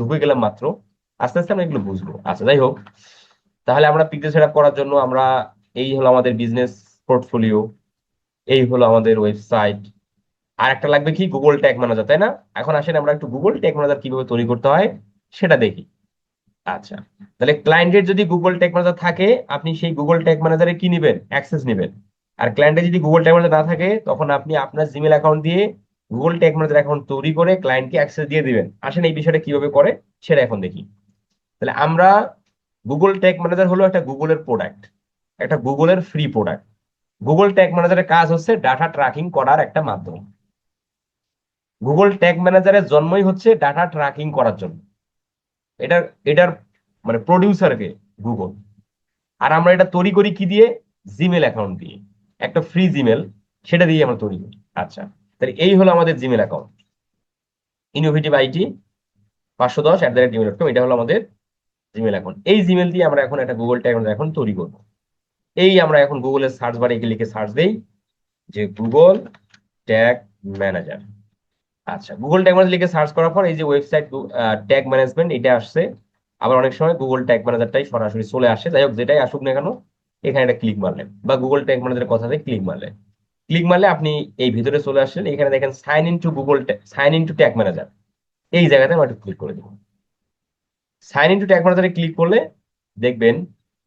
ঢুকে গেলাম মাত্র, আস্তে আস্তে আমরা এগুলো বুঝবো। আচ্ছা, যাই হোক, তাহলে আমরা পিকচার সেট আপ করার জন্য আমরা, এই হলো আমাদের বিজনেস পোর্টফোলিও, এই হলো আমাদের ওয়েবসাইট, আর একটা লাগবে কি, গুগল ট্যাগ ম্যানেজার, তাই না? এখন আসেন আমরা একটু গুগল ট্যাগ ম্যানেজার কিভাবে তৈরি করতে হয় সেটা দেখি। আচ্ছা, তাহলে ক্লায়েন্টের যদি গুগল ট্যাগ ম্যানেজার থাকে, আপনি সেই গুগল ট্যাগ ম্যানেজারে কি নেবেন, অ্যাক্সেস নেবেন। আর ক্লায়েন্টের যদি গুগল ট্যাগ ম্যানেজার না থাকে, তখন আপনি আপনার জিমেল অ্যাকাউন্ট দিয়ে গুগল ট্যাগ ম্যানেজার অ্যাকাউন্ট তৈরি করে ক্লায়েন্টকে অ্যাক্সেস দিয়ে দিবেন। আসেন এই বিষয়টা কিভাবে করে সেটা এখন দেখি। তাহলে আমরা, গুগল ট্যাগ ম্যানেজার হলো একটা গুগলের প্রোডাক্ট, একটা গুগলের ফ্রি প্রোডাক্ট। গুগল ট্যাগ ম্যানেজারের কাজ হচ্ছে ডাটা ট্র্যাকিং করার একটা মাধ্যম। গুগল ট্যাগ ম্যানেজারের জন্মই হচ্ছে ডাটা ট্র্যাকিং করার জন্য। এটার এটার মানে প্রডিউসারকে গুগল। আর আমরা এটা তৈরি করি কি দিয়ে, জিমেল অ্যাকাউন্ট দিয়ে, একটা ফ্রি জিমেল, সেটা দিয়ে আমরা তৈরি করি। আচ্ছা, তাহলে এই হলো আমাদের Gmail account, innovative IT 510@gmail.com, এটা হলো আমাদের জিমেল অ্যাকাউন্ট। এই জিমেল দিয়ে আমরা এখন একটা গুগল ট্যাগ এখন তৈরি করবো। এই আমরা এখন গুগলের সার্চ বারে গিয়ে লিখে সার্চ দেই যে গুগল ট্যাগ ম্যানেজার। আচ্ছা, গুগল ট্যাগ ম্যানেজার লিখে সার্চ করার পর এই যে ওয়েবসাইট ট্যাগ ম্যানেজমেন্ট এটা আসছে। আবার অনেক সময় গুগল ট্যাগ ম্যানেজারটাই সরাসরি চলে আসে। যাই হোক, যেটাই আসুক না কেন, এখানে একটা ক্লিক মারলেন বা গুগল ট্যাগ ম্যানেজারের কথাতে ক্লিক মারলেন। ক্লিক মারলে আপনি এই ভিতরে চলে আসলেন। এখানে দেখেন sign in to Google, sign in to tag manager, এই জায়গাতে আমরা ক্লিক করে দিব। সাইন ইন টু ট্যাগ ম্যানেজারে ক্লিক করলে দেখবেন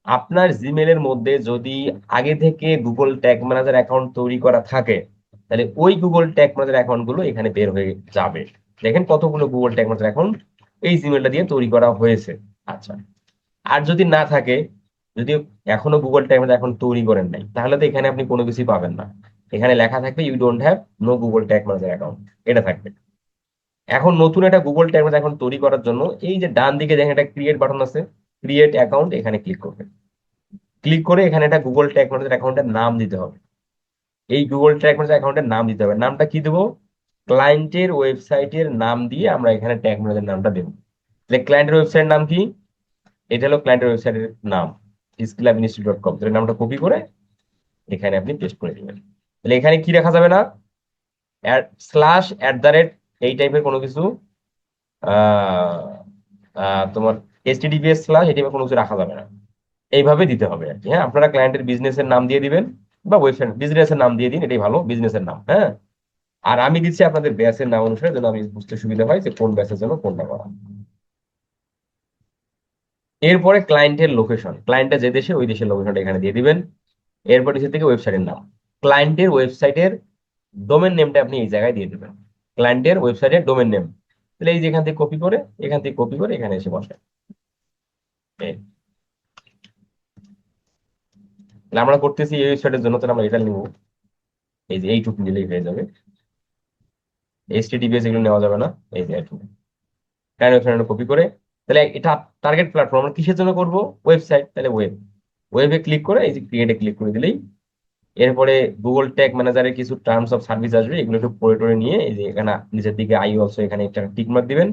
আপনার জিমেলের মধ্যে যদি আগে থেকে গুগল ট্যাগ ম্যানেজার অ্যাকাউন্ট তৈরি করা থাকে, তাহলে ওই গুগল ট্যাগ ম্যানেজার অ্যাকাউন্ট গুলো এখানে বের হয়ে যাবে। দেখেন কতগুলো গুগল ট্যাগ ম্যানেজার অ্যাকাউন্ট এই জিমেলটা দিয়ে তৈরি করা হয়েছে। আচ্ছা, আর যদি না থাকে, যদি এখনো গুগল ট্যাগ ম্যানেজার অ্যাকাউন্ট তৈরি করেন নাই, তাহলে তো এখানে আপনি কোনো কিছুই পাবেন না। এখানে লেখা থাকবে you don't have no Google tag manager account, এটা থাকবে। এখন নতুন একটা গুগল ট্যাগ এখন তৈরি করার জন্য এই যে ডান দিকে দেখেন একটা ক্রিয়েট বাটন আছে, ক্রিয়েট অ্যাকাউন্ট, এখানে ক্লিক করবেন। ক্লিক করে এখানে একটা গুগল ট্যাগ ম্যানেজার অ্যাকাউন্টের নাম দিতে হবে। এই গুগল ট্যাগ ম্যানেজার অ্যাকাউন্টের নাম দিতে হবে। নামটা কি দেবো, ক্লায়েন্টের ওয়েবসাইটের নাম দিয়ে আমরা এখানে ট্যাগ ম্যানেজার নামটা দেবো। তাহলে ক্লায়েন্টের ওয়েবসাইটের নাম কি, এটা হলো ক্লায়েন্টের ওয়েবসাইটের নাম, skillinstitute.com। তাহলে নামটা কপি করে এখানে আপনি পেস্ট করে দিবেন। তাহলে এখানে কি রাখা যাবে না, স্ল্যাশ অ্যাট দ্য রেট, এই টাইপের কোনো কিছু, আহ তোমার এইচটিটিপিএস স্ল্যাশ এই টাইপের কোনো কিছু রাখা যাবে না। এইভাবে দিতে হবে আর কি। হ্যাঁ, আপনারা ক্লায়েন্টের বিজনেসের নাম দিয়ে দিবেন বা ওয়েবসাইট বিজনেসের নাম দিয়ে দিন, এটাই ভালো, বিজনেসের নাম। হ্যাঁ, আর আমি দিচ্ছি আপনাদের ব্যাচের নাম অনুসারে, যেন আমি বুঝতে সুবিধা হয় যে কোন ব্যাচের জন্য কোনটা করা। এরপরে ক্লায়েন্টের লোকেশন, ক্লায়েন্টটা যে দেশে ওই দেশের লোকেশনটা এখানে দিয়ে দিবেন। এরপর নিচে থেকে ওয়েবসাইটের নাম, ক্লায়েন্টের ওয়েবসাইটের ডোমেন নেমটা আপনি এই জায়গায় দিয়ে দিবেন, ক্লায়েন্টের ওয়েবসাইটের ডোমেন নেম। তাহলে এই যে এখান থেকে কপি করে, এখান থেকে কপি করে এখানে এসে বসে। এই, তাহলে আমরা করতেছি এই ওয়েবসাইটের জন্য, তাহলে আমরা এটা নিব, এই যে এইটুকু নিলেই হয়ে যাবে। এইচটিটিপিএস এগুলো নেওয়া যাবে না, এই যে এইটুকু ক্লায়েন্ট ওয়েবসাইট কপি করে। তাহলে এটা টার্গেট প্ল্যাটফর্ম আমরা কিসের জন্য করব, ওয়েবসাইট, তাহলে ওয়েব, ওয়েবে ক্লিক করে এই যে ক্রিয়েটে ক্লিক করে দিলেই এরপরে গুগল ট্যাগ ম্যানেজারের কিছু টার্মস অফ সার্ভিস আসবে, এগুলো একটু পড়ে টরে নিয়ে এই যে এখানে নিচের দিকে আই অলসো, এখানে একটা টিক মার্ক দিবেন।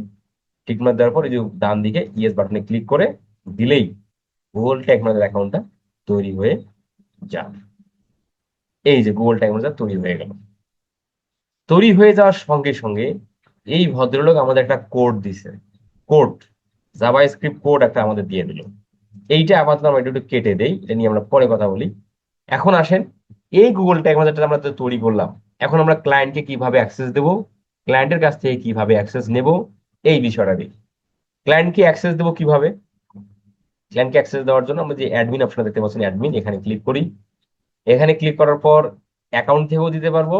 টিক মার্ক দেওয়ার পর এই যে ডান দিকে ইয়েস বাটনে ক্লিক করে দিলেই গুগল ট্যাগ ম্যানেজার অ্যাকাউন্টটা তৈরি হয়ে যাবে। এই যে গুগল ট্যাগ ম্যানেজার তৈরি হয়ে গেল। তৈরি হয়ে যাওয়ার সঙ্গে সঙ্গে এই ভদ্রলোক আমাদের একটা কোড দিছে, কোড, জাভা স্ক্রিপ্ট কোড একটা আমাদের দিয়ে দিল। এইটা আপাতত আমরা একটু কেটে দেই, এটা নিয়ে আমরা পরে কথা বলি। এখন আসেন, এই গুগল ট্যাগ ম্যানেজারটা আমরা তো তৈরি করলাম, এখন আমরা ক্লায়েন্টকে কিভাবে অ্যাক্সেস দেব, ক্লায়েন্টের কাছ থেকে কিভাবে অ্যাক্সেস নেব, এই বিষয়টা দেখি। ক্লায়েন্টকে অ্যাক্সেস দেবো কিভাবে, ক্লায়েন্টকে অ্যাক্সেস দেওয়ার জন্য আমরা যে অ্যাডমিন অপশন দেখতে পাচ্ছেন, অ্যাডমিন, এখানে ক্লিক করি। এখানে ক্লিক করার পর অ্যাকাউন্ট থেকেও দিতে পারবো,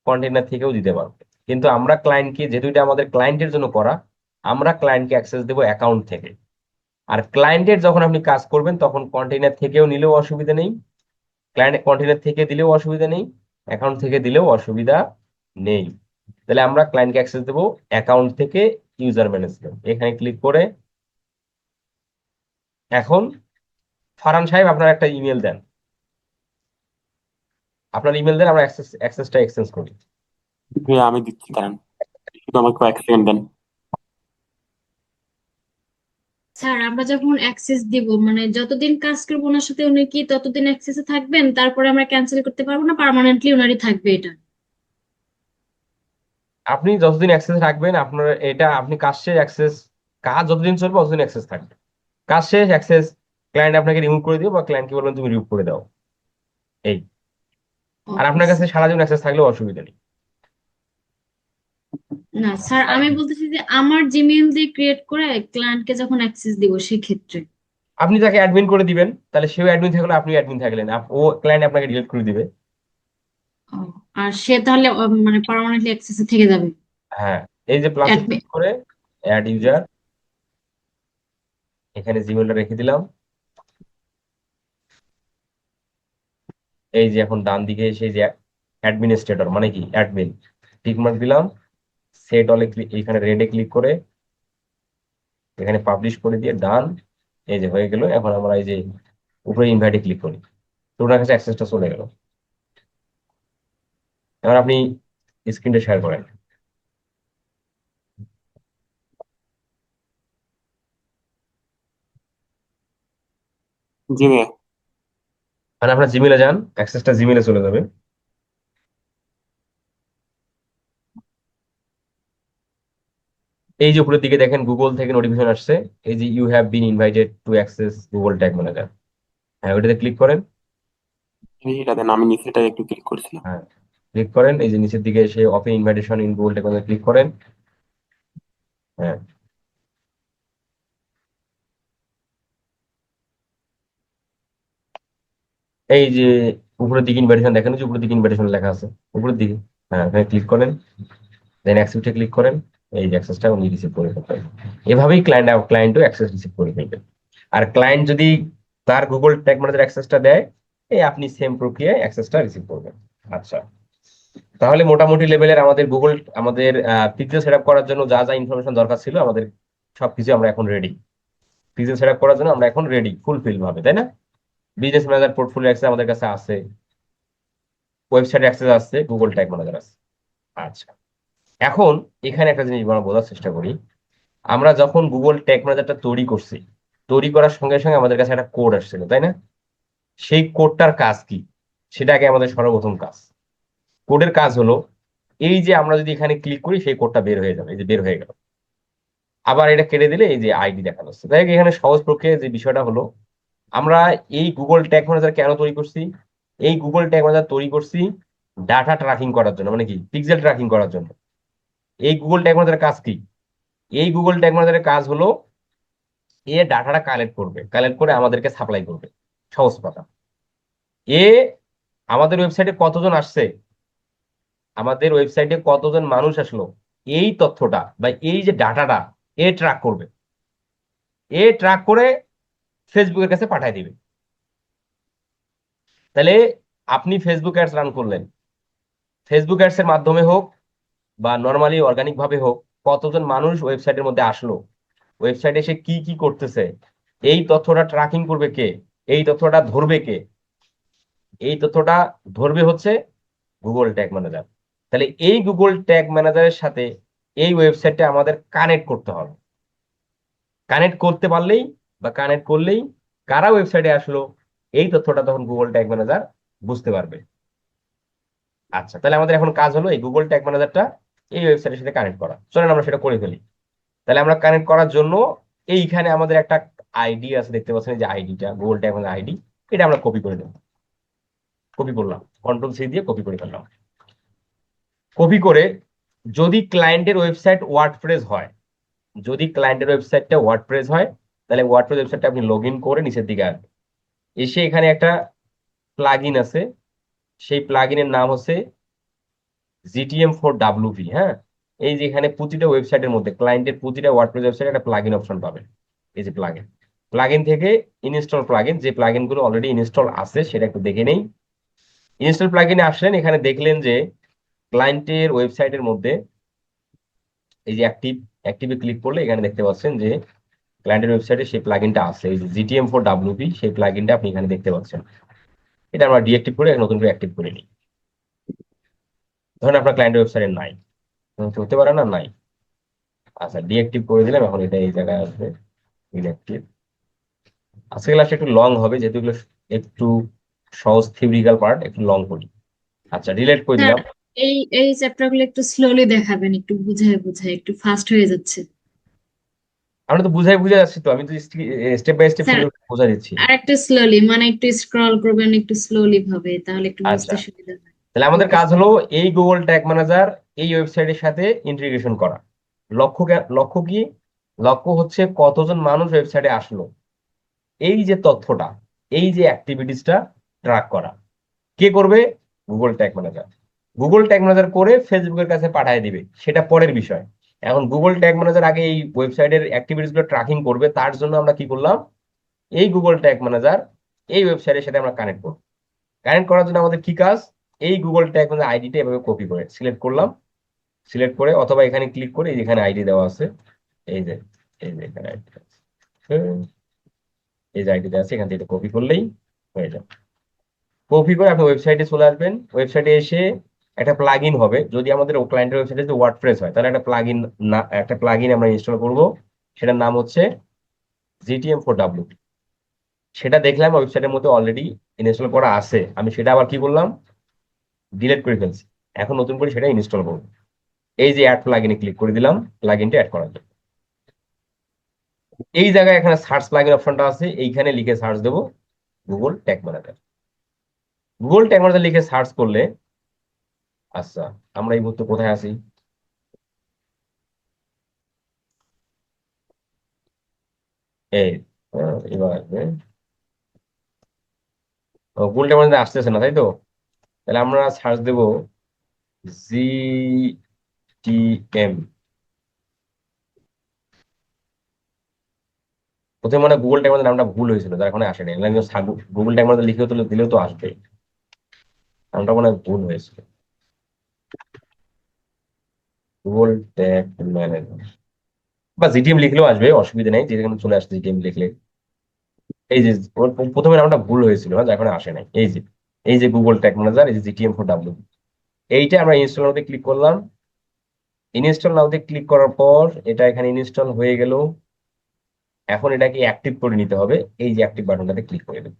কন্টেনার থেকেও দিতে পারবো। কিন্তু আমরা ক্লায়েন্টকে, যেহেতু এটা আমাদের ক্লায়েন্টের জন্য করা, আমরা ক্লায়েন্টকে অ্যাক্সেস দেবো অ্যাকাউন্ট থেকে। আর ক্লায়েন্টের যখন আপনি কাজ করবেন তখন কন্টেইনার থেকেও নিলেও অসুবিধা নেই, ক্লায়েন্ট কন্টেইনার থেকে দিলেও অসুবিধা নেই, অ্যাকাউন্ট থেকে দিলেও অসুবিধা নেই। তাহলে আমরা ক্লায়েন্টকে অ্যাক্সেস দেবো অ্যাকাউন্ট থেকে, ইউজার ম্যানেজমেন্ট, এখানে ক্লিক করে এখন ফারহান সাহেব আপনার একটা ইমেল দেন, আপনার ইমেল দেন, আমরা অ্যাক্সেসটা এক্সচেঞ্জ করি। ভাইয়া আমি দিচ্ছি, কারণ শুধু আমাকে কয়েক সেকেন্ড দেন। স্যার আমরা যখন অ্যাক্সেস দিব, মানে যতদিন কাজ করবো ওনার সাথে, উনি কি ততদিন অ্যাক্সেসে থাকবেন? তারপরে আমরা ক্যান্সেল করতে পারবো না, পার্মানেন্টলি ওনারই থাকবে এটা? আপনি যতদিন অ্যাক্সেস রাখবেন আপনার, এটা আপনি কাজ শেষে অ্যাক্সেস কাজ যতদিন চলবে ততদিন অ্যাক্সেস থাকবে, কাজ শেষ অ্যাক্সেস ক্লায়েন্ট আপনাকে রিমুভ করে দিও, বা ক্লায়েন্টকে বলবেন তুমি রিমুভ করে দাও, এই। আর ওকে আপনার কাছে স্যার। সারা জীবন অ্যাক্সেস থাকলেও অসুবিধা নেই। না স্যার, আমি বলতেছি যে আমার জিমেইল দিয়ে ক্রিয়েট করে ক্লায়েন্টকে যখন অ্যাক্সেস দিব সেক্ষেত্রে। আপনি তাকে অ্যাডমিন করে দিবেন, তাহলে সেও অ্যাডমিন থাকলে আপনি অ্যাডমিন থাকলেন, ও ক্লায়েন্ট আপনাকে ডিলিট করে দিবে। ও, আর সে তাহলে মানে পার্মানেন্টলি অ্যাক্সেসে থেকে যাবে। হ্যাঁ, এই যে প্লাসে অ্যাডমিন। ক্লিক করে অ্যাড ইউজার, এখানে জিমেলটা রেখে দিলাম। এই যে এখন ডান দিকে সেই যে অ্যাডমিনিস্ট্রেটর মানে কি অ্যাডমিন, টিক মার্ক দিলাম। সেট অলে ক্লিক, এখানে রেডে ক্লিক করে এখানে পাবলিশ করে দিয়ে ডান। এই যে হয়ে গেল। এখন আমরা এই যে উপরে ইনভাইটে ক্লিক করি, তো ওনার কাছে অ্যাক্সেসটা চলে গেল। এবার আপনি স্ক্রিনটা শেয়ার করেন। জি ভাইয়া। মানে আপনার জিমেলে যান, অ্যাক্সেসটা জিমেলে চলে যাবে। এই যে উপরের দিকে দেখেন গুগল থেকে নোটিফিকেশন আসছে, এই যে you have been invited to access Google tag manager. হ্যাঁ, ওইটাতে ক্লিক করেন। এটা দেন, আমি নিচেটা একটু ক্লিক করছিলাম। হ্যাঁ, ক্লিক করেন, এই যে নিচের দিকে এসে open invitation in Google tag manager click করেন। হ্যাঁ, এই যে উপরের দিকে ইনভাইটেশন দেখেন, যে উপরের দিকে ইনভাইটেশন লেখা আছে উপরের দিকে। হ্যাঁ, এখানে ক্লিক করেন, দেন অ্যাকসেপ্টে ক্লিক করেন। এই যে অ্যাক্সেসটা উনি রিসিভ করে ফেলবেন। এভাবেই ক্লায়েন্টও অ্যাক্সেস রিসিভ করে ফেলবেন। আর ক্লায়েন্ট যদি তার গুগল ট্যাগ ম্যানেজার অ্যাক্সেসটা দেয়, এই আপনি সেম প্রক্রিয়ায় অ্যাক্সেসটা রিসিভ করবেন। আচ্ছা, তাহলে মোটামুটি লেভেলের আমাদের গুগল, আমাদের পিক্সেল সেট আপ করার জন্য যা যা ইনফরমেশন দরকার ছিল আমাদের সবকিছু আমরা এখন রেডি। পিক্সেল সেট আপ করার জন্য আমরা এখন রেডি ফুলফিল ভাবে, তাই না? বিজনেস ম্যানেজার পোর্টফোলিও অ্যাক্সেস আমাদের কাছে আছে, ওয়েবসাইট অ্যাক্সেস আছে, গুগল ট্যাগ ম্যানেজার আছে। আচ্ছা, এখন এখানে একটা জিনিস আমরা বোঝার চেষ্টা করি। আমরা যখন গুগল ট্যাগ ম্যানেজারটা তৈরি করছি, তৈরি করার সঙ্গে সঙ্গে আমাদের কাছে একটা কোড আসছিল, তাই না? সেই কোডটার কাজ কি, সেটা আগে আমাদের সর্বপ্রথম কাজ। কোডের কাজ হলো এই যে আমরা যদি এখানে ক্লিক করি সেই কোডটা বের হয়ে যাবে, এই যে বের হয়ে গেল। আবার এটা কেটে দিলে এই যে আইডি দেখানো হচ্ছে। তাই এখানে সহজ প্রক্রিয়া যে বিষয়টা হলো, আমরা এই গুগল ট্যাগ ম্যানেজার কেন তৈরি করছি? এই গুগল ট্যাগ ম্যানেজার তৈরি করছি ডাটা ট্র্যাকিং করার জন্য, মানে কি পিক্সেল ট্র্যাকিং করার জন্য। এই গুগল ট্যাগ ম্যানেজারের কাজ কি? এই গুগল ট্যাগ ম্যানেজারের কাজ হলো এ ডাটাটা কালেক্ট করবে, কালেক্ট করে আমাদেরকে সাপ্লাই করবে। সহজ কথা, এ আমাদের ওয়েবসাইটে কতজন আসছে, আমাদের ওয়েবসাইটে কতজন মানুষ আসলো, এই তথ্যটা বা এই যে ডাটাটা এ ট্র্যাক করবে। এ ট্র্যাক করে ফেসবুকের কাছে পাঠিয়ে দিবে। তাহলে আপনি ফেসবুক অ্যাডস রান করলেন, ফেসবুক অ্যাডস এর মাধ্যমে হোক বা নর্মালি অর্গানিক ভাবে হোক, কতজন মানুষ ওয়েবসাইটের মধ্যে আসলো, ওয়েবসাইটে এসে কি কি করতেছে, এই তথ্যটা ট্র্যাকিং করবে কে, এই তথ্যটা ধরবে কে? এই তথ্যটা ধরবে হচ্ছে গুগল ট্যাগ ম্যানেজার। তাহলে এই গুগল ট্যাগ ম্যানেজারের সাথে এই ওয়েবসাইটটা আমাদের কানেক্ট করতে হবে। কানেক্ট করতে পারলেই বা কানেক্ট করলেই কারা ওয়েবসাইটে আসলো এই তথ্যটা তখন গুগল ট্যাগ ম্যানেজার বুঝতে পারবে। আচ্ছা, তাহলে আমাদের এখন কাজ হলো এই গুগল ট্যাগ ম্যানেজারটা এই ওয়েবসাইটের সাথে কানেক্ট করা। চলেন আমরা সেটা করে ফেলি। তাহলে আমরা কানেক্ট করার জন্য এইখানে আমাদের একটা আইডি আছে, দেখতে পাচ্ছেন এই যে আইডিটা গুগল ট্যাগ ম্যানেজার আইডি, এটা আমরা কপি করে দেব। কপি করলাম, কন্ট্রোল সি দিয়ে কপি করে ফেললাম। কপি করে যদি ক্লায়েন্টের ওয়েবসাইট ওয়ার্ডপ্রেস হয়, যদি ক্লায়েন্টের ওয়েবসাইটটা ওয়ার্ডপ্রেস হয়, তাহলে ওয়ার্ডপ্রেস ওয়েবসাইটটা আপনি লগ ইন করে নিচের দিকে আসবেন। এসে এখানে একটা প্লাগইন আছে, সেই প্লাগইনের নাম হচ্ছে GTM4WP। হ্যাঁ, এই যে এখানে প্রতিটা ওয়েবসাইটের মধ্যে ক্লায়েন্টের প্রতিটা ওয়ার্ডপ্রেস ওয়েবসাইটে একটা প্লাগইন অপশন পাবেন। এই যে প্লাগইন, প্লাগইন থেকে ইনস্টল প্লাগইন, যে প্লাগইন গুলো অলরেডি ইনস্টল আছে সেটা একটু দেখে নেই। ইনস্টল প্লাগইনে আসলেন, এখানে দেখলেন যে ক্লায়েন্টের ওয়েবসাইটের মধ্যে এই যে অ্যাক্টিভে ক্লিক করলে এখানে দেখতে পাচ্ছেন যে ক্লায়েন্টের ওয়েবসাইটে সেই প্লাগইনটা আছে, এই যে GTM4WP, সেই প্লাগইনটা আপনি এখানে দেখতে পাচ্ছেন। এটা আমরা ডিঅ্যাক্টিভ করে নতুন করে অ্যাক্টিভ করে নিই। ধরেন আপনার ক্লায়েন্টের ওয়েবসাইটে নাই, হতে পারে না, নাই। আচ্ছা, ডিঅ্যাক্টিভ করে দিলাম, এখন এটা এই জায়গায় আসবে ইনঅ্যাক্টিভ। আজকে ক্লাসটা একটু লং হবে যেহেতু এগুলো একটু সহজ থিওরিক্যাল পার্ট, একটু লং করি। আচ্ছা, ডিলিট করে স্যার, দিলাম। এই চ্যাপ্টার গুলো একটু স্লোলি দেখাবেন, একটু বুঝায় বুঝায়, একটু ফাস্ট হয়ে যাচ্ছে। আমরা তো বুঝাই বুঝে যাচ্ছি তো, আমি তো স্টেপ বাই স্টেপ স্যার বোঝা দিচ্ছি। আর একটু স্লোলি, মানে একটু স্ক্রল করবেন একটু স্লোলি ভাবে, তাহলে একটু আচ্ছা, বুঝতে সুবিধা হয়। তাহলে আমাদের ওকে কাজ স্যার। হলো এই গুগল ট্যাগ ম্যানেজার এই ওয়েবসাইটের সাথে ইন্টিগ্রেশন করা। লক্ষ্য কি? লক্ষ্য হচ্ছে কতজন মানুষ ওয়েবসাইটে আসলো, এই যে তথ্যটা, এই যে অ্যাক্টিভিটিসটা ট্র্যাক করা। কে করবে? Google tag manager. Google tag manager করে ফেসবুকের কাছে পাঠিয়ে দিবে, সেটা পরের বিষয়। এখন গুগল ট্যাগ ম্যানেজার আগে এই ওয়েবসাইটের অ্যাক্টিভিটিস গুলো ট্র্যাকিং করবে, তার জন্য আমরা কি করলাম, এই গুগল ট্যাগ ম্যানেজার এই ওয়েবসাইটের সাথে আমরা কানেক্ট করব। কানেক্ট করার জন্য আমাদের কি কাজ, এই গুগল ট্যাগ ম্যানেজার আইডিটা এভাবে কপি করে সিলেক্ট করলাম, সিলেক্ট করে অথবা এখানে ক্লিক করে এই যেখানে আইডি দেওয়া আছে, এই যে এই যে এখানে আইডি আছে, এই যে আইডি দেওয়া আছে, এখান থেকে কপি করলেই হয়ে যাবে। কপি করে আপনি ওয়েবসাইটে চলে আসবেন। ওয়েবসাইটে এসে একটা প্লাগ ইন হবে, যদি আমাদের ক্লায়েন্টের ওয়েবসাইটে যদি ওয়ার্ডপ্রেস হয় তাহলে একটা প্লাগ ইন আমরা ইনস্টল করব, সেটার নাম হচ্ছে GTM4W। সেটা দেখলাম ওয়েবসাইটের মধ্যে অলরেডি ইনস্টল করা আছে, আমি সেটা আবার কি করলাম, ডিলিট করে ফেলছি। এখন নতুন করে সেটা ইনস্টল করবো। এই যে অ্যাড প্লাগইনে ক্লিক করে দিলাম প্লাগইনটা অ্যাড করার জন্য। এই জায়গায় এখানে সার্চ প্লাগইন অপশনটা আছে, এইখানে লিখে সার্চ দেবো Google tag manager. Google tag manager লিখে সার্চ করলে, আচ্ছা আমরা এই মুহূর্তে কোথায় আছি, এই এবার আসবে। গুগল ট্যাগ ম্যানেজার আসতেছে না, তাই তো? তাহলে আমরা সার্চ দেবো GTM। প্রথমে মানে গুগল ট্যাগ ম্যানেজার নামটা ভুল হয়েছিল, যার কারণে আসেনি। গুগল ট্যাগ ম্যানেজার লিখেও দিলেও তো আসবে, নামটা মনে হয় ভুল হয়েছিল। গুগল ট্যাগ ম্যানেজার বা জিটিএম লিখলেও আসবে, অসুবিধা নেই, যেখানে চলে আসছে জিটিএম লিখলে। এই যে ওর প্রথমে নামটা ভুল হয়েছিল, যার কারণে আসে নাই। এই যে গুগল ট্যাগ ম্যানেজার, এই যে GTM4W, এইটা আমরা ইনস্টল নাওতে ক্লিক করলাম। ইনস্টল নাওতে ক্লিক করার পর এটা এখানে ইনস্টল হয়ে গেল। এখন এটাকে অ্যাক্টিভ করে নিতে হবে, এই যে অ্যাক্টিভ বাটনটাতে ক্লিক করে দেব।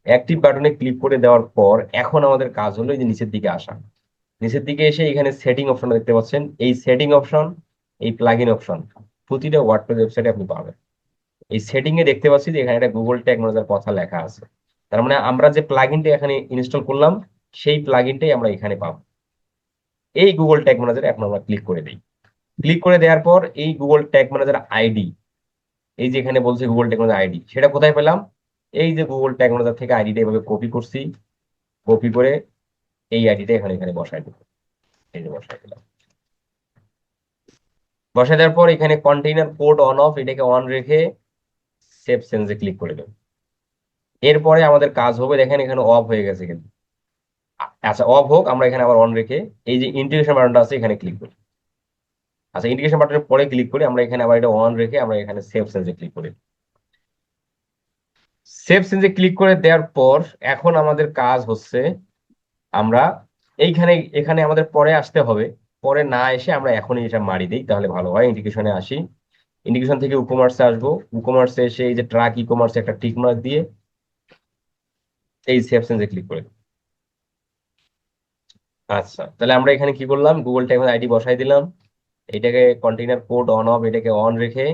অ্যাক্টিভ বাটনে ক্লিক করে দেওয়ার পর এখন আমাদের কাজ হলো এই যে নিচের দিকে আসা। নিচের দিকে এসে এখানে সেটিং অপশন দেখতে পাচ্ছেন, এই সেটিং অপশন, এই প্লাগইন অপশন প্রতিটা ওয়ার্ডপ্রেস ওয়েবসাইটে আপনি পাবেন। এই সেটিং এ দেখতে পাচ্ছি যে এখানে একটা গুগল ট্যাগ ম্যানেজার কথা লেখা আছে। তার মানে আমরা যে প্লাগইনটা এখানে ইনস্টল করলাম সেই প্লাগইনটাই আমরা এখানে পাবো। এই গুগল ট্যাগ ম্যানেজারে এখন আমরা ক্লিক করে দিই। ক্লিক করে দেওয়ার পর এই গুগল ট্যাগ ম্যানেজার আইডি, এই যে এখানে বলছে গুগল ট্যাগ ম্যানেজার আইডি, সেটা কোথায় পেলাম, এই যে গুগল ট্যাগ ম্যানেজার থেকে আইডিটা এভাবে কপি করছি, কপি করে এই আইডিটা এখানে এখানে বসাই দেবো। এই যে বসাই দিলাম। বসাই দেওয়ার পর এখানে কন্টেইনার কোড অন অফ, এটাকে অন রেখে সেভ চেঞ্জে ক্লিক করে দেবো। এরপরে আমাদের কাজ হবে, দেখেন এখানে অফ হয়ে গেছে কিন্তু। আচ্ছা অফ হোক, আমরা এখানে আবার অন রেখে এই যে ইন্টিগ্রেশন বাটনটা আছে এখানে ক্লিক করি। আচ্ছা ইন্টিগ্রেশন বাটনের পরে ক্লিক করি, আমরা এখানে আবার এটা অন রেখে আমরা এখানে সেভ চেঞ্জে ক্লিক করি। সেভ চেঞ্জে ক্লিক করে দেওয়ার পর এখন আমাদের কাজ হচ্ছে, আমরা এখানে আমাদের পরে আসতে হবে, পরে না এসে আমরা এখনই এটা মারি দিই তাহলে ভালো হয়। ইন্ডিকেশনে আসি, ইন্ডিকেশন থেকে উকমার্সে আসবো, উকমার্সে এসে এই যে ট্রাক ই কমার্সে একটা টিক মার্ক দিয়ে এই সেভ চেঞ্জে ক্লিক করে দিই। আচ্ছা তাহলে আমরা এখানে কি করলাম, গুগল ট্যাগ আইডি বসাই দিলাম, এটাকে কন্টেইনার কোড অন অফ এটাকে অন রেখে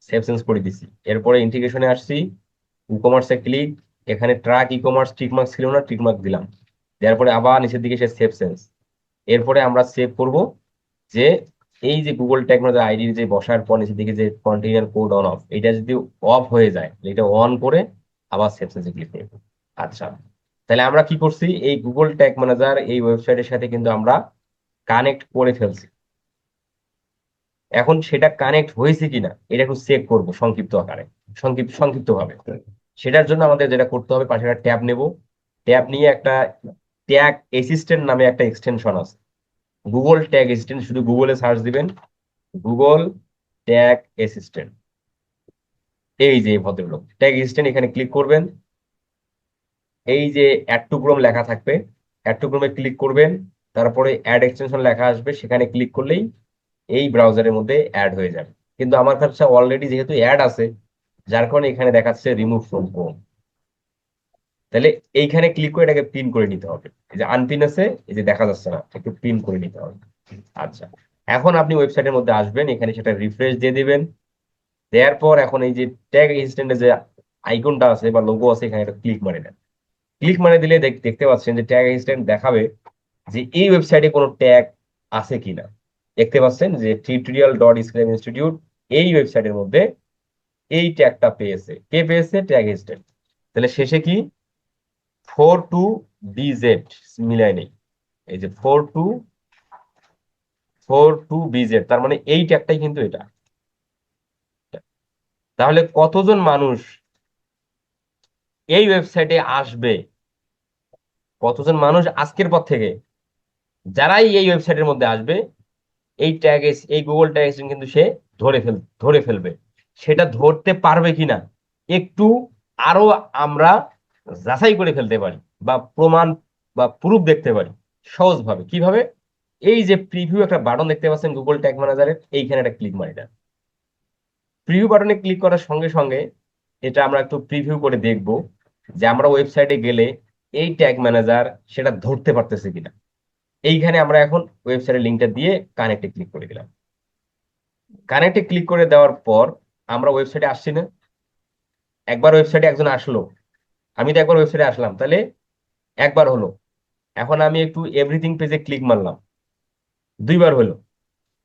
সেভ চেঞ্জ করে দিছি। এরপরে ইন্টিগ্রেশনে আসছি, ইকমার্সে ক্লিক, এখানে ট্রাক ই কমার্স টিকমার্ক ছিল না, টিকমার্ক দিলাম। দেওয়ার পরে আবার নিচের দিকে এসে সেভ চেঞ্জ। এরপরে আমরা সেভ করব যে এই যে গুগল ট্যাগ ম্যানেজার আইডি যে বসার পর নিচের দিকে যে কন্টেইনার কোড অন অফ, এটা যদি অফ হয়ে যায় এটা অন করে আবার সেভ চেঞ্জে ক্লিক করব। আচ্ছা তাহলে আমরা কি করছি, এই গুগল ট্যাগ ম্যানেজার এই ওয়েবসাইটের সাথে কিন্তু আমরা কানেক্ট করে ফেলছি। এখন সেটা কানেক্ট হয়েছে কিনা এটা একটু চেক করব সংক্ষিপ্ত আকারে, সংক্ষিপ্ত ভাবে। সেটার জন্য আমাদের যেটা করতে হবে, পাশে একটা ট্যাব নেব। ট্যাব নিয়ে একটা ট্যাগ অ্যাসিস্ট্যান্ট নামে একটা এক্সটেনশন আছে, গুগল ট্যাগ অ্যাসিস্ট্যান্ট, শুধু গুগলে সার্চ দিবেন গুগল ট্যাগ অ্যাসিস্ট্যান্ট। এই যে ভদ্রলোক ট্যাগ অ্যাসিস্ট্যান্ট, এখানে ক্লিক করবেন। এই যে অ্যাড টু ক্রোম লেখা থাকবে, অ্যাড টু ক্রোমে ক্লিক করবেন, তারপরে অ্যাড এক্সটেনশন লেখা আসবে, সেখানে ক্লিক করলেই এই ব্রাউজারের মধ্যে অ্যাড হয়ে যাবে। কিন্তু আমার কাছে অলরেডি যেহেতু অ্যাড আছে, যার কারণে এখানে দেখাচ্ছে রিমুভ ফ্রম ক্রোম। তাহলে এইখানে ক্লিক করে এটাকে পিন করে নিতে হবে, এই যে আনপিন আছে, এই যে দেখা যাচ্ছে না, একটু পিন করে নিতে হবে। আচ্ছা এখন আপনি ওয়েবসাইটের মধ্যে আসবেন, এখানে সেটা রিফ্রেশ দিয়ে দিবেন। দেওয়ার পর এখন এই যে ট্যাগ অ্যাসিস্ট্যান্টের যে আইকনটা আছে বা লোগো আছে, এখানে একটা ক্লিক মারে দেন। ক্লিক মারে দিলে দেখতে পাচ্ছেন যে ট্যাগ অ্যাসিস্ট্যান্ট দেখাবে যে এই ওয়েবসাইটে কোনো ট্যাগ আছে কিনা। দেখতে পাচ্ছেন যে tutorial.scrum institute এই ওয়েবসাইটের মধ্যে এই ট্যাগটা পেয়েছে। কে পেয়েছে? Tag assistant. তাহলে শেষে কি 42BZ মিলাই নেই, এই যে 42BZ, তার মানে এই ট্যাগটাই কিন্তু এটা। তাহলে কতজন মানুষ এই ওয়েবসাইটে আসবে, কতজন মানুষ আজকের পর থেকে যারাই এই ওয়েবসাইটের মধ্যে আসবে এই ট্যাগ, এই গুগল ট্যাগ কিন্তু সে ধরে ফেলবে। সেটা ধরতে পারবে কিনা একটু আরো আমরা যাচাই করে ফেলতে পারি বা প্রমাণ বা প্রুফ দেখতে পারি সহজভাবে। কিভাবে? এই যে প্রিভিউ একটা বাটন দেখতে পাচ্ছেন গুগল ট্যাগ ম্যানেজারের, এইখানে একটা ক্লিক মারি দেন। প্রিভিউ বাটনে ক্লিক করার সঙ্গে সঙ্গে এটা আমরা একটু প্রিভিউ করে দেখব যে আমরা ওয়েবসাইটে গেলে এই ট্যাগ ম্যানেজার সেটা ধরতে পারতেছে কিনা। এইখানে আমরা এখন ওয়েবসাইটের লিঙ্কটা দিয়ে কানেক্টে ক্লিক করে দিলাম। কানেক্টে ক্লিক করে দেওয়ার পর আমরা ওয়েবসাইটে আসছি না? একবার ওয়েবসাইটে একজন আসলো, আমি তো একবার ওয়েবসাইটে আসলাম, তাহলে একবার হলো। এখন আমি একটু এভরিথিং পেজে ক্লিক মারলাম, দুইবার হলো।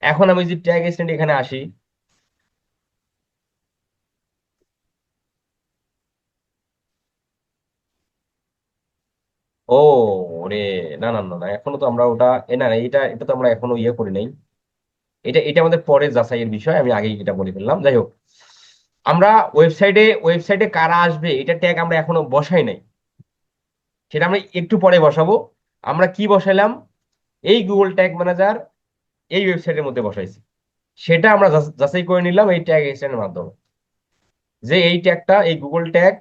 এখন আমি যে ট্যাগ এক্সটেন্ড এখানে আসি, ও রে, না না না না, এখনো তো আমরা ওটা না না, এটা এটা তো আমরা এখনো ইয়ে করি নাই। এটা এটা আমাদের পরে যাচাইয়ের বিষয়, আমি আগেই এটা বলে ফেললাম। যাই হোক, আমরা ওয়েবসাইটে কারা আসবে এটা ট্যাগ আমরা এখনো বসাই নাই, সেটা আমরা একটু পরে বসাবো। আমরা কি বসাইলাম? এই গুগল ট্যাগ ম্যানেজার এই ওয়েবসাইটের মধ্যে বসাইছি, সেটা আমরা যাচাই করে নিলাম এই ট্যাগ এক্সটেন্ডের মাধ্যমে যে এই ট্যাগটা, এই গুগল ট্যাগ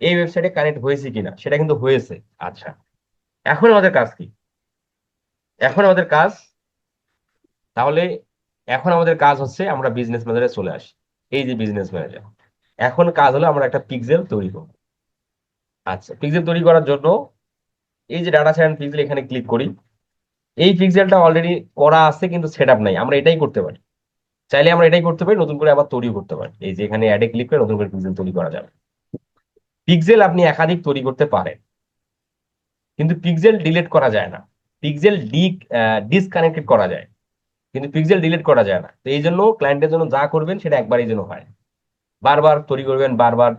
এই ওয়েবসাইটে কানেক্ট হয়েছে কিনা। সেটা কিন্তু হয়েছে। আচ্ছা, এখন আমাদের কাজ কি? এখন আমাদের কাজ, তাহলে এখন আমাদের কাজ হচ্ছে আমরা বিজনেস ম্যানেজারে চলে আসি। এই যে বিজনেস ম্যানেজার, এখন কাজ হলো আমরা একটা পিক্সেল তৈরি করব। আচ্ছা, পিক্সেল তৈরি করার জন্য এই যে ডাটা সায়েন্স পিক্সেল, এখানে ক্লিক করি। এই পিক্সেলটা অলরেডি করা আছে কিন্তু সেট আপ নাই, আমরা এটাই করতে পারি। চাইলে আমরা এটাই করতে পারি, নতুন করে আবার তৈরি করতে পারি। এই যে এখানে অ্যাডে ক্লিক করে নতুন করে পিক্সেল তৈরি করা যাবে। পিক্সেল আপনি একাধিক তৈরি করতে পারেন, কিন্তু পিক্সেল ডিলিট করা যায় না। পিক্সেল ডিসকানেক্টেড করা যায়, কিন্তু পিক্সেল ডিলিট করা যায় না। তো এই জন্য ক্লায়েন্টের জন্য যা করবেন সেটা একবারই যেন হয়, বারবার তৈরি করবেন, বারবার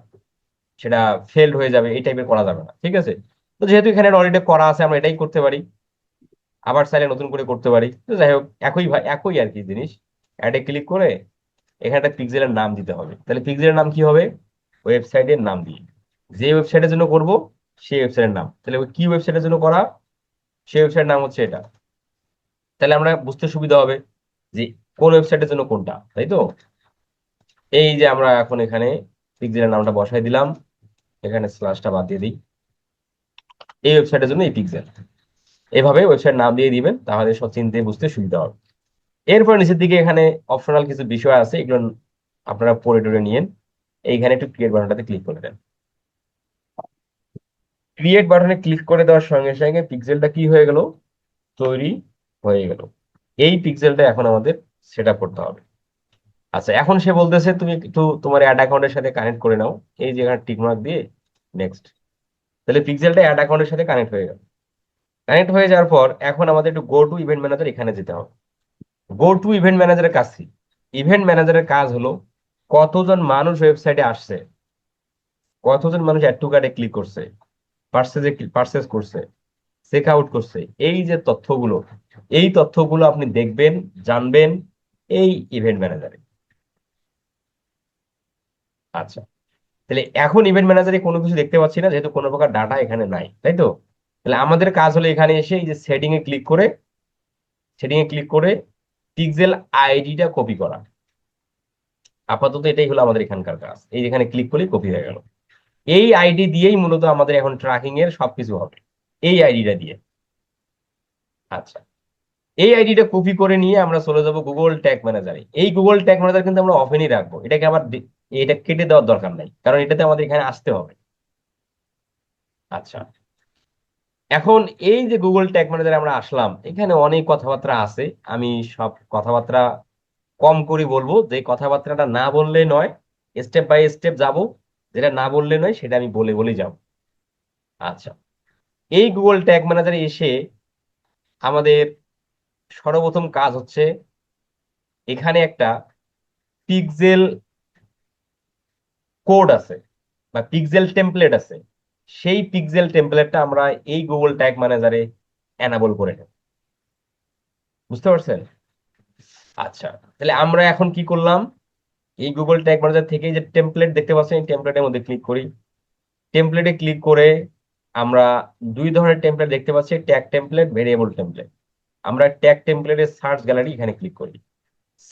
সেটা ফেলড হয়ে যাবে, এই টাইপের করা যাবে না। ঠিক আছে? তো যেহেতু এখানে অলরেডি করা আছে, আমরা এটাই করতে পারি, আবার চাইলে নতুন করে করতে পারি। তো যাই হোক, একই আর কি জিনিস। অ্যাডে ক্লিক করে এখানে একটা পিক্সেলের নাম দিতে হবে। তাহলে পিক্সেলের নাম কি হবে? ওয়েবসাইটের নাম দিয়ে, যে ওয়েবসাইটের জন্য করব সেই ওয়েবসাইটের নাম। তাহলে ওই কি ওয়েবসাইটের জন্য করা, সেই ওয়েবসাইটের নাম হচ্ছে এটা। তাহলে আমরা বুঝতে সুবিধা হবে যে কোন ওয়েবসাইটের জন্য কোনটা, তাই তো? এই যে আমরা এখন এখানে পিক্সেলের নামটা বসাই দিলাম, এখানে স্ল্যাশটা বাদ দিয়ে দিই। এই ওয়েবসাইটের জন্য এই পিক্সেল, এভাবে ওয়েবসাইট নাম দিয়ে দিবেন, তাহলে সব চিনতে বুঝতে সুবিধা হবে। এরপর নিচের দিকে এখানে অপশনাল কিছু বিষয় আছে, এগুলো আপনারা পড়ে টরে নিয়েন। এইখানে একটু ক্রিয়েট বাটনটাতে ক্লিক করে দেন। ক্রিয়েট বাটনে ক্লিক করে দেওয়ার সঙ্গে সঙ্গে পিক্সেলটা কি হয়ে গেল? তৈরি হয়ে গেল। এই পিক্সেলটা এখন আমাদের সেট আপ করতে হবে। আচ্ছা, এখন সে বলতেছে তুমি একটু তোমার অ্যাড অ্যাকাউন্টের সাথে কানেক্ট করে নাও। এই যে এখানে টিক মার্ক দিয়ে নেক্সট। তাহলে পিক্সেলটা অ্যাড অ্যাকাউন্টের সাথে কানেক্ট হয়ে গেল। কানেক্ট হয়ে যাওয়ার পর এখন আমাদের একটু গো টু ইভেন্ট ম্যানেজার এখানে যেতে হবে। গো টু ইভেন্ট ম্যানেজারের কাজ কি? ইভেন্ট ম্যানেজারের কাজ হলো কতজন মানুষ ওয়েবসাইটে আসছে, কতজন মানুষ অ্যাড টু কার্টে ক্লিক করছে, পারচেজ করছে, চেক আউট করছে, এই যে তথ্যগুলো, এই তথ্যগুলো আপনি দেখবেন, জানবেন এই ইভেন্ট ম্যানেজারে। আচ্ছা, তাহলে এখন ইভেন্ট ম্যানেজারে কোনো কিছু দেখতে পাচ্ছি না, যেহেতু কোনো প্রকার ডাটা এখানে নাই, তাই তো? তাহলে আমাদের কাজ হলো এখানে এসে এই যে সেটিং এ ক্লিক করে পিক্সেল আইডিটা কপি করা। আপাতত এটাই হলো আমাদের এখানকার কাজ। এই যেখানে ক্লিক করলেই কপি হয়ে গেল। এই আইডি দিয়েই মূলত আমাদের এখন ট্র্যাকিং এর সবকিছু হবে, এই আইডিটা দিয়ে। আচ্ছা, এই আইডিটা কপি করে নিয়ে আমরা চলে যাব গুগল ট্যাগ ম্যানেজারে। এই গুগল ট্যাগ ম্যানেজার কিন্তু আমরা ওপেনই রাখবো, এটাকে আবার এটা কেটে দেওয়ার দরকার নাই, কারণ এটাতে আমাদের এখানে আসতে হবে। আচ্ছা, এখন এই যে গুগল ট্যাগ ম্যানেজারে আমরা আসলাম, এখানে অনেক কথাবার্তা আছে। আমি সব কথাবার্তা কম করে বলবো, যে কথাবার্তাটা না বললে নয়, স্টেপ বাই স্টেপ যাব, যেটা না বললে নয় সেটা আমি বলে বলে যাব। আচ্ছা, এই গুগল ট্যাগ ম্যানেজারে এসে আমাদের সর্বপ্রথম কাজ হচ্ছে, এখানে একটা পিক্সেল কোড আছে বা পিক্সেল টেমপ্লেট আছে। সেই পিক্সেল টেমপ্লেটটা আমরা এই গুগল ট্যাগ ম্যানেজারে এনাবল করে নেব। বুঝতে পারছেন? আচ্ছা, তাহলে আমরা এখন কি করলাম, এই গুগল ট্যাগ ম্যানেজার থেকে যে টেমপ্লেট দেখতে পাচ্ছেন, এই টেমপ্লেটের মধ্যে ক্লিক করি। টেমপ্লেটে ক্লিক করে আমরা দুই ধরনের টেমপ্লেট দেখতে পাচ্ছি, ট্যাগ টেমপ্লেট, ভেরিয়েবল টেমপ্লেট। আমরা ট্যাগ টেমপ্লেটের সার্চ গ্যালারি এখানে ক্লিক করি।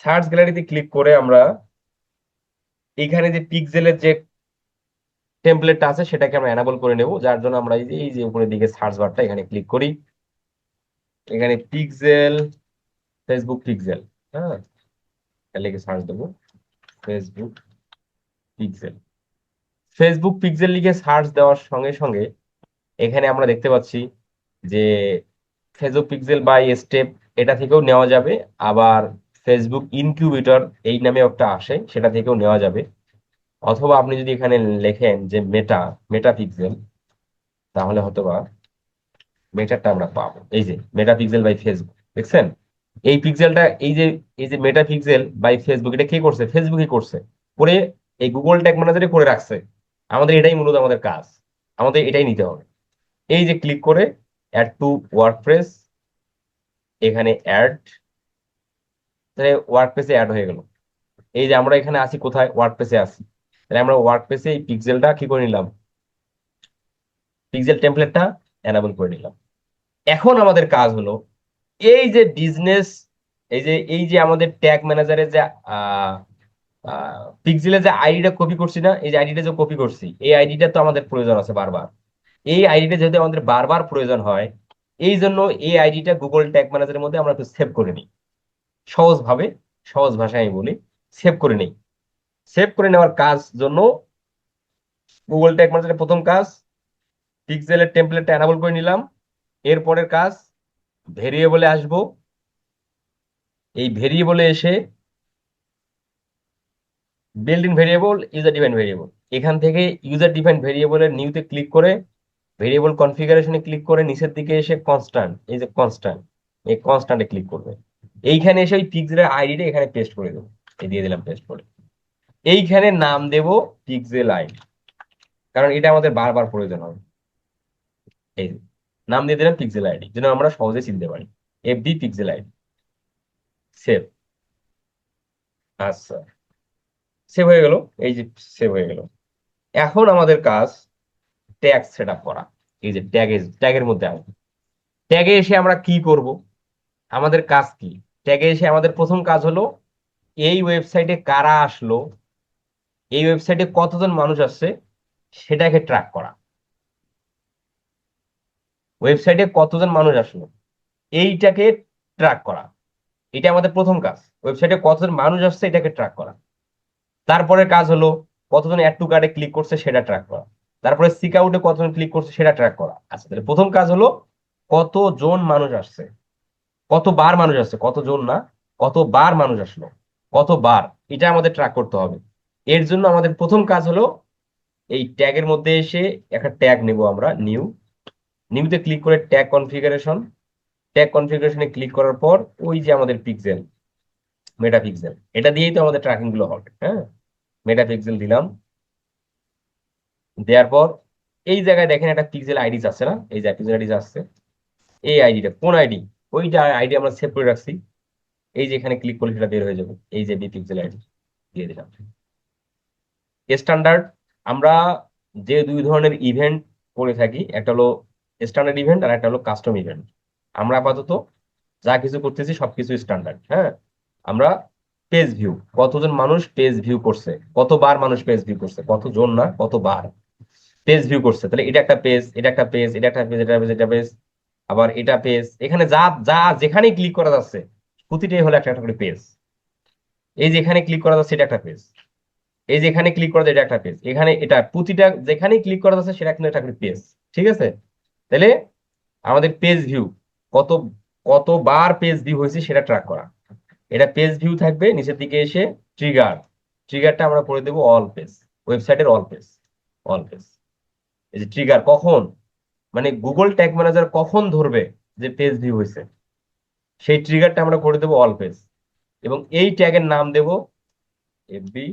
সার্চ গ্যালারিতে ক্লিক করে আমরা এখানে যে পিক্সেলের যে টেমপ্লেটটা আছে সেটাকে আমরা এনাবল করে নেব। যার জন্য আমরা এই যে উপরের দিকে সার্চ বারটা এখানে ক্লিক করি। এখানে পিক্সেল, ফেসবুক পিক্সেল, হ্যাঁ, লিখে সার্চ দেবো ফেসবুক পিক্সেল। ফেসবুক পিক্সেল লিখে সার্চ দেওয়ার সঙ্গে সঙ্গে এখানে আমরা দেখতে পাচ্ছি যে ফেসবুক পিক্সেল বাই স্টেপ এটা থেকেও নেওয়া যাবে, আবার ফেসবুক ইনকিউবেটর এই নামে একটা আসে, সেটা থেকেও নেওয়া যাবে। অথবা আপনি যদি এখানে লেখেন যে মেটা, মেটা পিক্সেল, তাহলে হয়তোবা মেটারটা আমরা পাবো। এই যে মেটা পিক্সেল বাই ফেসবুক, দেখছেন? এই পিক্সেলটা, এই যে মেটা পিক্সেল বাই ফেসবুক, এটা কে করছে? ফেসবুকই করছে, করে এই গুগল ট্যাগ ম্যানেজারে করে রাখছে। আমাদের এটাই মূলত আমাদের কাজ, আমাদের এটাই নিতে হবে। এই যে ক্লিক করে অ্যাড টু ওয়ার্ডপ্রেস, এখানে অ্যাড, তাহলে ওয়ার্ডপ্রেসে অ্যাড হয়ে গেল। এই যে আমরা এখানে আছি, কোথায়? ওয়ার্ডপ্রেসে আছি। তাহলে আমরা ওয়ার্ডপ্রেসে এই পিক্সেলটা কি করে নিলাম, পিক্সেল টেমপ্লেটটা এনাবল করে নিলাম। এখন আমাদের কাজ হলো, এই যে বিজনেস, এই যে আমাদের ট্যাগ ম্যানেজারে যে পিক্সেলে যে আইডিটা কপি করছি না, এই যে আইডিটা যে কপি করছি, এই আইডিটা তো আমাদের প্রয়োজন আছে বারবার। এই আইডিটা যেহেতু আমাদের বারবার প্রয়োজন হয়, এই জন্য এই আইডিটা গুগল ট্যাগ ম্যানেজারের মধ্যে আমরা একটু সেভ করে নিই। সহজভাবে, সহজ ভাষায় আমি বলি, সেভ করে নিই। সেভ করে নেওয়ার কাজ জন্য গুগল ট্যাগ ম্যানেজারের প্রথম কাজ, পিক্সেলের টেমপ্লেটটা এনাবল করে নিলাম। এরপরের কাজ, ভেরিয়েবলে আসবো। এই ভেরিয়েবলে এসে build in variable, user defined variable, এখান থেকে ইউজার ডিফাইন্ড ভেরিয়েবলের নিউতে ক্লিক করে ভেরিয়েবল কনফিগারেশনে ক্লিক করে নিচের দিকে এসে কনস্ট্যান্ট, এই যে কনস্ট্যান্ট, এই কনস্ট্যান্টে ক্লিক করবে। এইখানে এসে ওই পিক্সেলের আইডিটা এখানে পেস্ট করে দেবো। এই দিয়ে দিলাম পেস্ট করে। এইখানে নাম দেব পিক্সেল আইডি, কারণ এটা আমাদের বারবার প্রয়োজন হবে। এই যে নাম দিয়ে দিলাম পিক্সেল আইডি, যেন আমরা সহজে চিনতে পারি, এফডি পিক্সেল আইডি। সেভ। আচ্ছা, সেভ হয়ে গেল। এই যে সেভ হয়ে গেল। এখন আমাদের কাজ ট্যাগ সেট আপ করা। এই যে ট্যাগের মধ্যে আসবে। ট্যাগে এসে আমরা কি করব, আমাদের কাজ কি? ট্যাগে এসে আমাদের প্রথম কাজ হলো, এই ওয়েবসাইটে কারা আসলো, এই ওয়েবসাইটে কতজন মানুষ আসছে সেটাকে ট্র্যাক করা। ওয়েবসাইটে কতজন মানুষ আসলো এইটাকে ট্র্যাক করা, এটা আমাদের প্রথম কাজ। ওয়েবসাইটে কতজন মানুষ আসছে এটাকে ট্র্যাক করা। তারপরে কাজ হলো কতজন অ্যাড টু কার্টে ক্লিক করছে সেটা ট্র্যাক করা। তারপরে সিক আউটে কতজন ক্লিক করছে সেটা ট্র্যাক করা। আচ্ছা, তাহলে প্রথম কাজ হলো কতজন মানুষ আসছে, কতবার মানুষ আসছে, কতজন না, কতবার মানুষ আসলো, কতবার, এটা আমাদের ট্র্যাক করতে হবে। এর জন্য আমাদের প্রথম কাজ হলো এই ট্যাগের মধ্যে এসে একটা ট্যাগ নেব আমরা, নিউতে ক্লিক করে ট্যাগ কনফিগারেশন, ট্যাগ কনফিগারেশনে ক্লিক করার পর ওই যে আমাদের পিক্সেল, মেটা পিক্সেল, এটা দিয়েই তো আমাদের ট্র্যাকিং গুলো হবে। হ্যাঁ, মেটা পিক্সেল দিলাম। দেওয়ার পর এই জায়গায় দেখেন একটা পিক্সেল আইডি আছে না, এই যে পিক্সেল আইডি আসছে। এই আইডিটা কোন আইডি? ওইটা আইডি আমরা সেভ করে রাখছি। এই যে এখানে ক্লিক করলে সেটা বের হয়ে যাবে। এই যে বি পিক্সেল আইডি দিয়ে দিলাম। স্ট্যান্ডার্ড, আমরা যে দুই ধরনের ইভেন্ট করে থাকি, একটা হলো স্ট্যান্ডার্ড ইভেন্ট আর একটা হলো কাস্টম ইভেন্ট। আমরা আপাতত যা কিছু করতেছি সবকিছু স্ট্যান্ডার্ড। হ্যাঁ, আমরা পেজ ভিউ, কতজন মানুষ পেজ ভিউ করছে, কতবার মানুষ পেজ ভিউ করছে, কতজন না কতবার পেজ ভিউ করছে, তাহলে এটা একটা পেজ, এটা একটা পেজ, এটা একটা পেজ, এটা পেজ, এটা পেজ, আবার এটা পেজ। এখানে যা যা যেখানেই ক্লিক করা যাচ্ছে প্রতিটাই হলো একটা একটা করে পেজ। এই যে এখানে ক্লিক করা যাচ্ছে এটা একটা পেজ, এই যে এখানে ক্লিক করা যায় এটা একটা পেজ, এখানে এটা প্রতিটা যেখানে ক্লিক করা যাচ্ছে সেটা কিন্তু একটা করে পেজ। ঠিক আছে? তাহলে আমাদের পেজ ভিউ কত কতবার পেজ ভিউ হয়েছে সেটা ট্র্যাক করা। এটা পেজ ভিউ থাকবে, নিচের দিকে এসে ট্রিগারটা আমরা করে দেবো অল পেজ, ওয়েবসাইটের অল পেজ। অল পেজ, এই যে ট্রিগার কখন, মানে গুগল ট্যাগ ম্যানেজার কখন ধরবে যে পেজ ভিউ হয়েছে, সেই ট্রিগারটা আমরা করে দেবো অল পেজ। এবং এই ট্যাগের নাম দেব এফবি